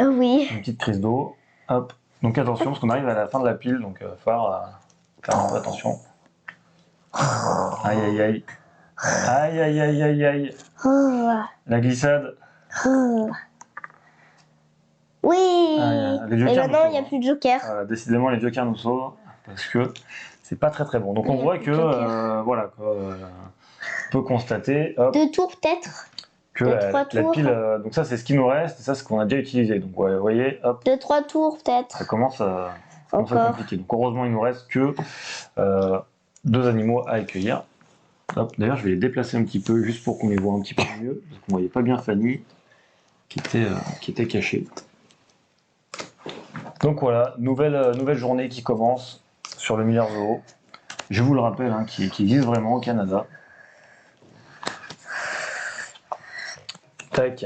B: Oui.
A: Une petite crise d'eau. Hop. Donc attention, parce qu'on arrive à la fin de la pile, donc il va falloir faire un peu attention. Aïe aïe aïe. Aïe aïe aïe aïe aïe.
B: Oh.
A: La glissade.
B: Oh. Oui.
A: Les
B: Et
A: jokers
B: maintenant,
A: nous
B: il n'y a
A: sauvent.
B: plus de joker.
A: Voilà, décidément, les jokers nous sauvent parce que c'est pas très très bon. Donc on voit que, voilà, on peut constater hop,
B: 2 tours peut-être.
A: que
B: 2-3
A: la
B: tours.
A: pile, donc ça c'est ce qui nous reste, et ça c'est ce qu'on a déjà utilisé. Donc ouais, vous voyez, hop,
B: 2-3 tours peut-être.
A: ça commence à
B: Encore.
A: compliquer. Donc heureusement, il nous reste que 2 animaux à accueillir. Hop, d'ailleurs, je vais les déplacer un petit peu juste pour qu'on les voit un petit peu mieux, parce qu'on voyait pas bien Fanny qui était cachée. Donc voilà, nouvelle journée qui commence sur le Miller Zoo. Je vous le rappelle, hein, qui existe vraiment au Canada. Tac.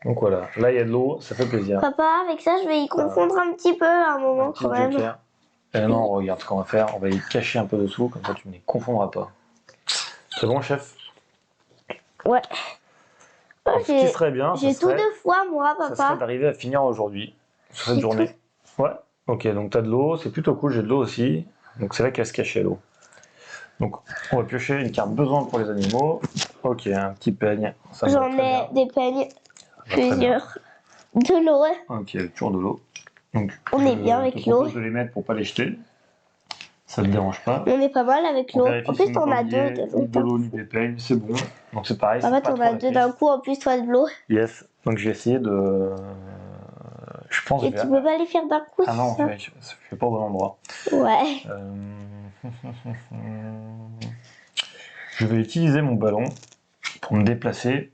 A: Donc voilà, là il y a de l'eau, ça fait plaisir.
B: Papa, avec ça, je vais y confondre un petit peu à un moment quand même.
A: Joker. Non, regarde ce qu'on va faire, on va y cacher un peu dessous, comme ça tu ne les confondras pas. C'est bon, chef?
B: Ouais.
A: Ce qui serait bien,
B: J'ai tout 2 fois, moi,
A: ça serait
B: papa.
A: d'arriver à finir aujourd'hui, sur cette journée. Ouais, ok, donc t'as de l'eau, c'est plutôt cool, j'ai de l'eau aussi. Donc c'est là qu'elle se cachait l'eau. Donc on va piocher une carte besoin pour les animaux. Ok, un petit peigne.
B: J'en ai des peignes. plusieurs. De l'eau.
A: Ok, toujours de l'eau. Donc,
B: On est bien avec
A: je te
B: l'eau.
A: propose de les mettre pour pas les jeter. Ça ne te dérange pas.
B: On est pas mal avec l'eau.
A: Vérifie
B: En
A: si
B: plus,
A: on
B: on
A: n'a
B: a
A: pas
B: deux
A: oublié
B: de
A: ni
B: l'eau.
A: de l'eau ni des peignes, c'est bon. Donc c'est pareil,
B: En
A: c'est
B: fait,
A: pas
B: on
A: trop
B: a
A: la
B: deux
A: crise.
B: d'un coup, en plus, toi de l'eau.
A: Yes, donc je vais essayer de... Je pense que
B: Et
A: je
B: tu
A: vais...
B: peux pas les faire d'un coup,
A: Ah non,
B: c'est
A: je fais pas au bon endroit.
B: ça? Ouais.
A: Je vais utiliser mon ballon pour me déplacer.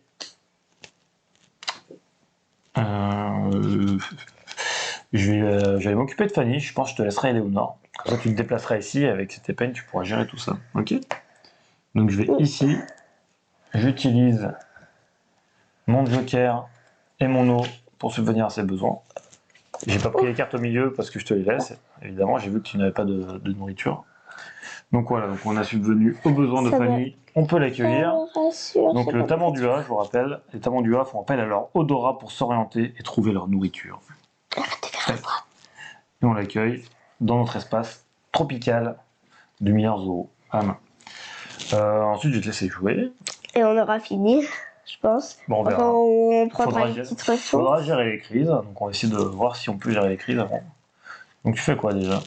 A: Je vais m'occuper de Fanny, je pense que je te laisserai aller au nord. Comme ça tu te déplaceras ici, avec cette épeigne tu pourras gérer tout ça. Ok. Donc je vais ici, j'utilise mon joker et mon eau pour subvenir à ses besoins. J'ai pas pris les cartes au milieu parce que je te les laisse, évidemment, j'ai vu que tu n'avais pas de nourriture. Donc voilà, donc on a subvenu aux besoins de Fanny, on peut l'accueillir. Donc le Tamandua, je vous rappelle, les Tamandua font appel à leur odorat pour s'orienter et trouver leur nourriture. Et on l'accueille dans notre espace tropical du meilleur zoo à main. Ensuite, je vais te laisser jouer.
B: Et on aura fini, je pense.
A: Bon, on verra.
B: Enfin, on prendra une petite ressource.
A: Faudra gérer les crises, donc on va essayer de voir si on peut gérer les crises avant. Donc tu fais quoi déjà?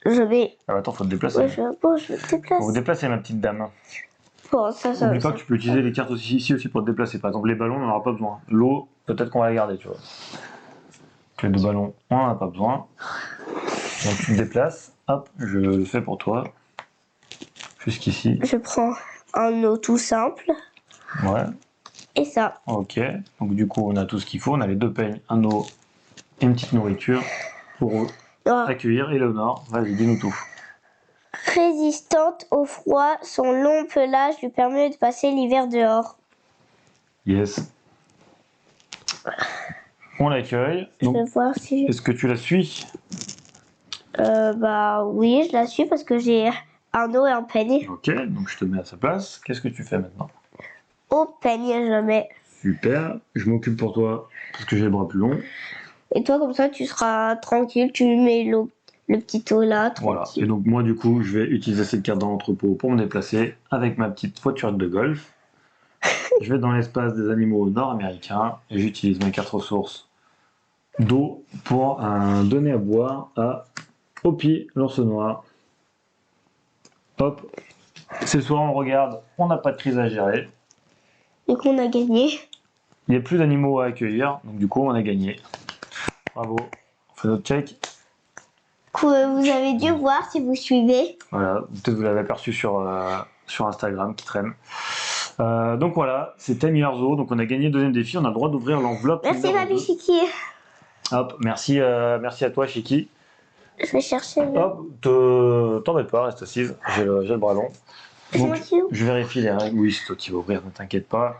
B: Je vais...
A: Ah bah attends, faut te déplacer.
B: Ouais, je me déplace.
A: Faut vous déplacer ma petite dame.
B: Bon, ça.
A: N'oublie pas que tu peux utiliser les cartes aussi ici aussi pour te déplacer. Par exemple, les ballons, on n'en aura pas besoin. L'eau, peut-être qu'on va la garder, tu vois. Donc, les deux ballons, on n'en a pas besoin. Donc tu te déplaces. Hop, je le fais pour toi. Jusqu'ici.
B: Je prends un eau tout simple.
A: Ouais.
B: Et ça.
A: Ok. Donc du coup, on a tout ce qu'il faut. On a les deux peignes, un eau et une petite nourriture pour accueillir Éléonore. Vas-y, dis-nous tout.
B: Résistante au froid, son long pelage lui permet de passer l'hiver dehors.
A: Yes. On l'accueille.
B: Je vais voir si...
A: Est-ce que tu la suis?
B: Bah oui, je la suis parce que j'ai un eau et un peigne.
A: Ok, donc je te mets à sa place. Qu'est-ce que tu fais maintenant?
B: Au peigne, je mets.
A: Super, je m'occupe pour toi parce que j'ai les bras plus longs.
B: Et toi, comme ça, tu seras tranquille, tu mets le petit eau là, tranquille.
A: Voilà, et donc moi du coup, je vais utiliser cette carte dans l'entrepôt pour me déplacer avec ma petite voiture de golf. Je vais dans l'espace des animaux nord-américains et j'utilise mes 4 ressources d'eau pour donner à boire à Hopi, l'ours noir. Hop, c'est le soir, on regarde, on n'a pas de crise à gérer.
B: Du coup, on a gagné.
A: Il n'y a plus d'animaux à accueillir, donc du coup, on a gagné. Bravo, on fait notre check.
B: Vous avez dû voir si vous suivez.
A: Voilà, peut-être vous l'avez aperçu sur Instagram qui traîne. Donc voilà, c'était Miller Zoo, donc on a gagné le deuxième défi, on a le droit d'ouvrir l'enveloppe.
B: Merci Baby Chiki.
A: Hop, merci à toi Chiki.
B: Je vais chercher.
A: Hop, t'embête pas, reste assise, j'ai le bras long. Donc, je vérifie les règles. Oui, c'est toi qui vas ouvrir, ne t'inquiète pas.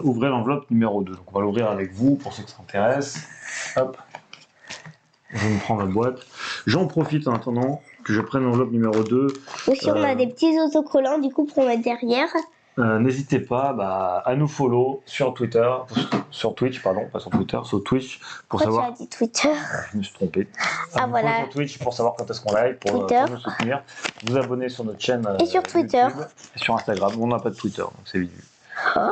A: Ouvrez l'enveloppe numéro 2. Donc on va l'ouvrir avec vous pour ceux qui s'intéressent. Hop. Je me prends ma boîte. J'en profite en attendant que je prenne l'enveloppe numéro 2.
B: Aussi, on a des petits autocollants du coup pour mettre derrière.
A: N'hésitez pas à nous follow sur Twitter, sur Twitch, pardon, pas sur Twitter, sur Twitch pour savoir.
B: Tu as dit Twitter.
A: Je me suis trompé.
B: Ah voilà.
A: Sur Twitch pour savoir quand est-ce qu'on live, pour nous soutenir. Vous abonner sur notre chaîne.
B: Et sur Twitter.
A: YouTube, et sur Instagram. On n'a pas de Twitter, donc c'est vite vu.
B: Oh.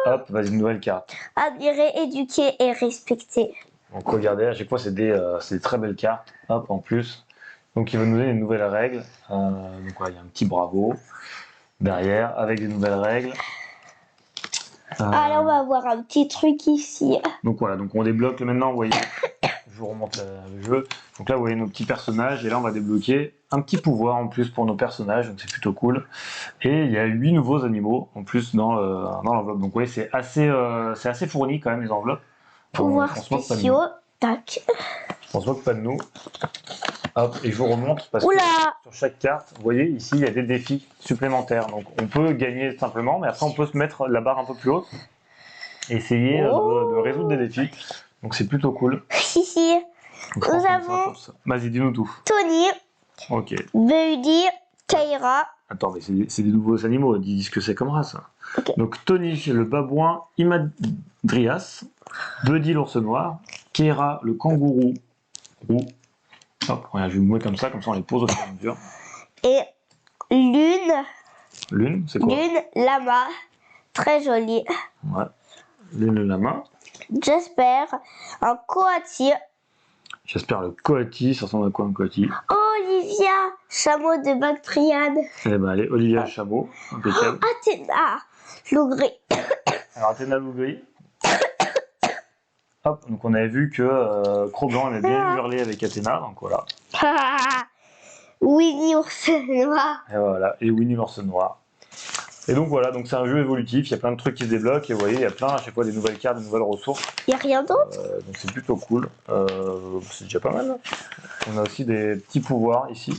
A: Hop, vas-y, une nouvelle carte.
B: Admirer, éduquer et respecter.
A: Donc regardez, à chaque fois c'est des très belles cartes. Hop, en plus. Donc il va nous donner une nouvelle règle. Donc voilà, il y a un petit bravo derrière avec des nouvelles règles.
B: Alors on va avoir un petit truc ici.
A: Donc voilà, donc on débloque maintenant, vous voyez, je vous remonte le jeu. Donc là vous voyez nos petits personnages et là on va débloquer un petit pouvoir en plus pour nos personnages, donc c'est plutôt cool. Et il y a 8 nouveaux animaux en plus dans l'enveloppe. Donc vous voyez, c'est assez fourni quand même les enveloppes.
B: Pouvoirs spéciaux, tac.
A: On se moque pas de nous. Hop, et je vous remonte parce
B: Oula
A: que sur chaque carte, vous voyez ici, il y a des défis supplémentaires. Donc on peut gagner simplement, mais après on peut se mettre la barre un peu plus haute et essayer de résoudre des défis. Donc c'est plutôt cool.
B: Si. Nous avons...
A: Vas-y, dis-nous tout.
B: Tony.
A: Ok.
B: Buddy, Kaira.
A: Attends, mais c'est des nouveaux animaux, dis ce que c'est comme race.
B: Okay.
A: Donc Tony, le babouin Imadrias. Buddy, l'ours noir. Kaira, le kangourou roux. Hop, regarde, je vais me mettre comme ça on les pose au fur et à mesure.
B: Et Lune.
A: Lune, c'est quoi?
B: Lune, lama. Très jolie.
A: Ouais. Lune, le lama.
B: J'espère un coati.
A: J'espère le coati, ça ressemble à quoi un coati?
B: Olivia, chameau de Bactriane.
A: Eh ben allez, Olivia le chameau, impeccable.
B: Athéna, loup gris.
A: Alors Athéna Lougri. Hop, donc on avait vu que Crogan aimait bien hurler avec Athéna, donc voilà.
B: Winnie ours noir.
A: Et voilà, et Winnie l'ours noir. Et donc voilà, donc c'est un jeu évolutif, il y a plein de trucs qui se débloquent, et vous voyez, il y a plein à chaque fois des nouvelles cartes, des nouvelles ressources.
B: Il n'y a rien d'autre?
A: Donc c'est plutôt cool. C'est déjà pas mal. On a aussi des petits pouvoirs ici.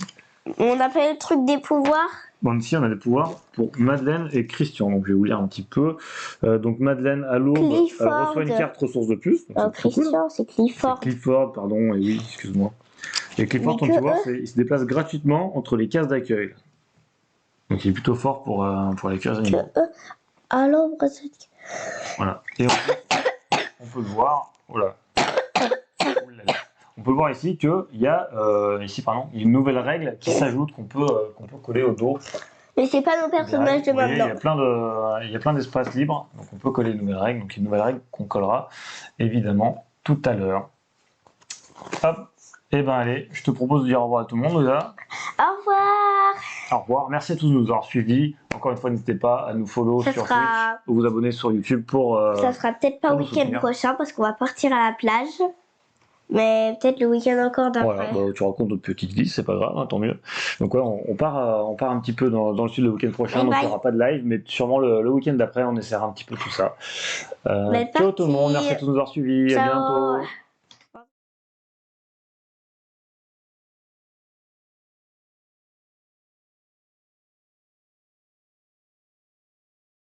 B: On appelle le truc des pouvoirs.
A: Bon, ici on a des pouvoirs pour Madeleine et Christian, donc je vais vous lire un petit peu. Donc Madeleine à l'aube, elle reçoit une carte ressource de plus. Donc
B: Christian, c'est Clifford.
A: Clifford, pardon, et oui, excuse-moi. Et Clifford, ton pouvoir, il se déplace gratuitement entre les cases d'accueil. Donc il est plutôt fort pour les cases animaux.
B: À l'ombre,
A: voilà. Et on peut le voir. Voilà. On peut voir ici qu'il y a une nouvelle règle qui s'ajoute qu'on peut coller au dos.
B: Mais c'est pas nos personnages de maintenant.
A: Il y a plein d'espaces libres, donc on peut coller une nouvelle règle. Donc une nouvelle règle qu'on collera évidemment tout à l'heure. Hop. Et ben allez, je te propose de dire au revoir à tout le monde, Lola.
B: Au revoir.
A: Au revoir. Merci à tous de nous avoir suivis. Encore une fois, n'hésitez pas à nous follow sur Twitch ou vous abonner sur YouTube pour.
B: Ça sera peut-être pas le week-end prochain parce qu'on va partir à la plage. Mais peut-être le week-end encore d'après.
A: Voilà, bah, tu racontes notre petite vie, c'est pas grave, hein, tant mieux. Donc ouais, on part un petit peu dans le sud le week-end prochain, donc il n'y aura pas de live, mais sûrement le week-end d'après, on essaiera un petit peu tout ça. Ciao tout le monde, merci à tous de nous avoir suivis, à bientôt.